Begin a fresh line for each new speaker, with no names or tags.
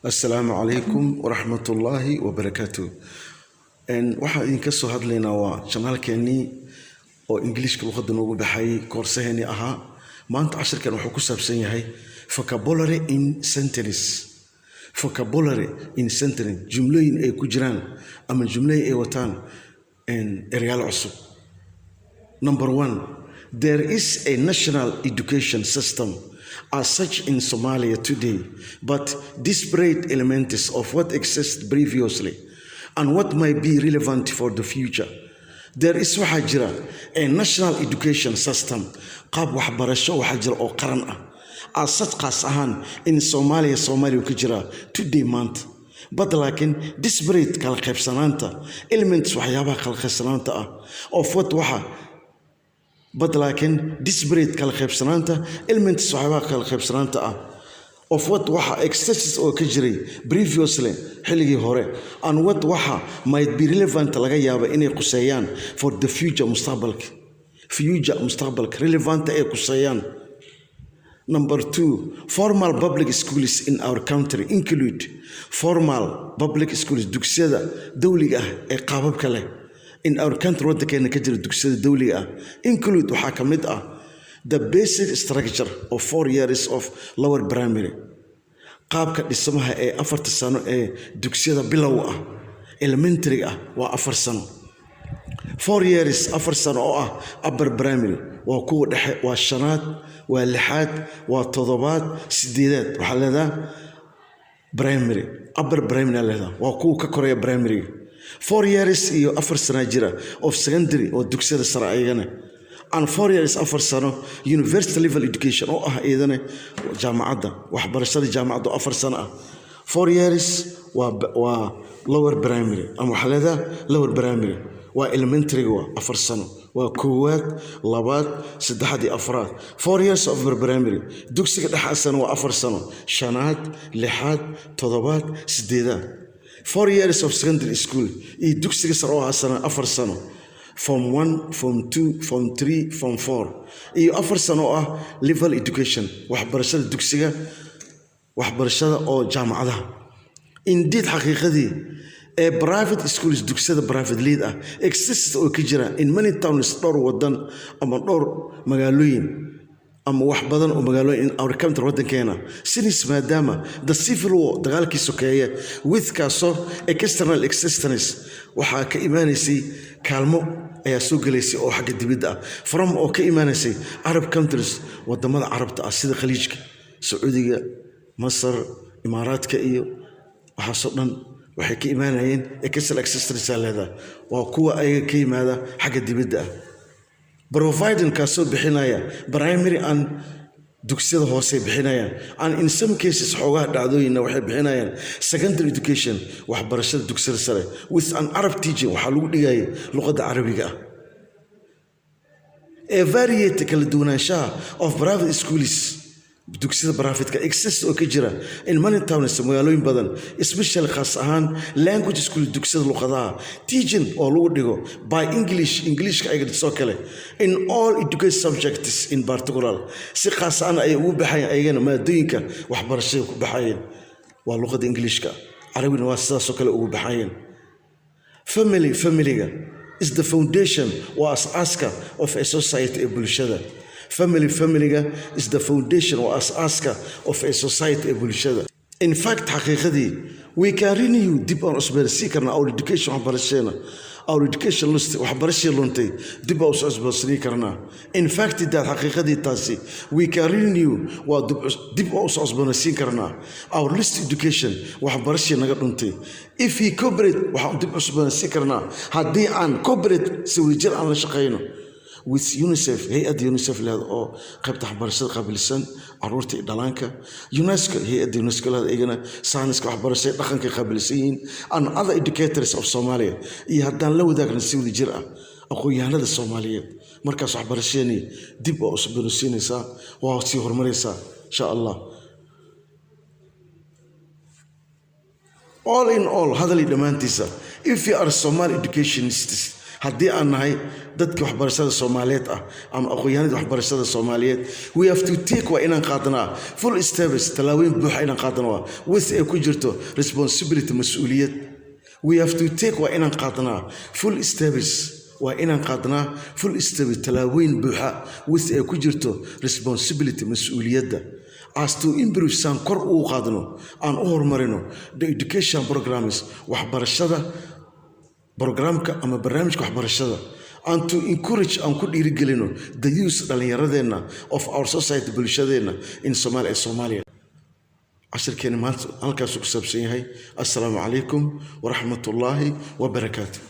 Assalaamu calaykum waraxmatullaahi wabarakaatu. Waxaan idinka soo hadlaynaa waa janaalkeennii oo ingiliishka luqadda noogu baxay koorsaheenii ahaa. Maanta cashirkan wuxuu ku saabsan yahay vocabulary in sentence. Vocabulary in sentence, jumlooyin ay ku jiraan ama jumlooyin ay wataan erayaal cusub. Number 1, there is a national education system as such in Somalia today, but disparate elements of what exists previously and what might be relevant for the future. There is waxaa jira a national education system, qaab waxbarasho waxaa jira oo qaran ah, as such qaas ahaan in Somalia ka jira today maanta. But laakiin disparate kala qaybsanaanta elements waxyaabaha kala qaybsanaanta ah of what waxa but laakiin disparate kala qaybsanaanta elements waxyaabaha kala qaybsanaanta ah of what waxa exists oo ka jiray previously xilligii hore and what waxa might be relevant laga yaabo inay quseeyaan for the future mustaqbalka relevant ay quseeyaan. Number 2, formal public schools in our country include formal public schools, dugsiyada dawliga ah ee qaababka leh in our country waddankeena ka jira dugsiyada dawliga ah include waxaa ka mid ah the basic structure of 4 years of lower primary, qaabka dhismaha ee 4 sano ee dugsiyada bilow ah elementary ah waa 4 sano. 4 years 4 sano oo ah upper primary waa kuwa dhexe waa 5aad waa 6aad waa 7aad 8aad waxaa leedahay primary upper primary leedahay waa kuwa ka koreeya primary. 4 years iyo 4 sano jira of secondary oo dugsiyada sare ayagana and 4 years 4 sano university level education oo ah iyadana jaamacadda waxbarashada jaamacadda 4 sano ah. 4 years waa lower primary ama waxa leedahay lower primary waa elementary waa 4 sano waa koowaad labaad saddexaad iyo afraad. 4 years of primary dugsiga dhexaasana waa 4 sano 5aad 6aad 7aad 8aad. 4 years of secondary school iyo dugsiga sare oo asana 4 sano form 1 form 2 form 3 form 4 iyo 4 sano oo ah level education waxbarashada dugsiga waxbarashada oo jaamacadaha. Indeed xaqiiqadii ee private schools dugsiyada private lead ah exist oo ka jira in many towns dhowr wadan ama dhowr magaalooyin ama wax badan oo magaalooyin in our country waddankeena since maadaama the civil war dagaalkii sokeeye with kaaso external existence waxaa ka imaanaysay kaalmo ayaa soo galaysay oo xagga dibadda ah from oo ka imaanaysay Arab countries wadamada carabta ah sida khaliijka Sacuudiga Masar Imaaraadka iyo waxaasoo dhan waxay ka imaanayeen external existence leedahay waa kuwa ayaga ka yimaada xagga dibadda ah providing kaasoo bixinaya primary and dugsiyada hoose bixinayaan and in some cases xoogaha dhacdooyinna waxay bixinayaan secondary education waxbarashada dugsiyada sare with an Arab teaching waxaa lagu dhigayay luqadda carabiga ah. A variety kala duwanaanshaha of private schools dugsiyada private-ka exist oo ka jira in many towns magaalooyin badan especially khaas ahaan language school dugsiyada luqadaha teaching oo lagu dhigo by Englishka ay soo kale in all education subjects in particular si khaas ah ay ugu baxayaan ayagana maadooyinka waxbarashada ku baxayeen waa luqada Englishka Carabina waa sidaas oo kale ugu baxayeen. Family-ga is the foundation waa asaaska of a society ee bulshada. Family-ga is the foundation or as-aaska of a society ee bulshada. In fact xaqiiqadii we can renew dib aan cusboonaysiin karnaa our education waxbarashada luntay dib aan cusboonaysiin karnaa. In fact xaqiiqadii taasi we can renew waa dib aan cusboonaysiin karnaa our list education waxbarashada naga dhuntay. If we cooperate waxaan dib cusboonaysiin karnaa haddii aan cooperate si wadajir aan la shaqeyno with UNICEF hay'adda UNICEF leedahay oo qaybta waxbarashada qaabilsan caruurta iyo dhalaanka. UNESCO hay'adda UNESCO leedahay iyagana sayniska waxbarashada dhaqanka qaabilsan yihiin and other educators of Somalia iyo haddaan la wadaagna si wadajir ah aqoonyahanada Soomaaliyeed markaas waxbarashadani dib oo cusboonaysiinaysaa waa sii horumaraysaa insha Allah. All in all hadalii dhammaantiisa if you are Somali educationists haddii aan nahay dadka waxbarashada Soomaaliyeed ah ama aqoonyahanada waxbarashada Soomaaliyeed we have to take waa inaan qaadnaa full steps talaabooyin buuxa inaan qaadnaa with ay ku jirto responsibility mas'uuliyad we have to take waa inaan qaadnaa full steps waa inaan qaadnaa full steps talaabooyin buuxa with ay ku jirto responsibility mas'uuliyadda as to improve san kor u qaadno aan u horumarino the education programs waxbarashada programka ama barnaamijka waxbarashada and to encourage and ku dhiirigelino the youth dhalinyaradeenna of our society bulshadeena in Somalia ashirkeena maanta halkaas ku saabsan yahay assalamu alaykum wa rahmatullahi wa barakatuh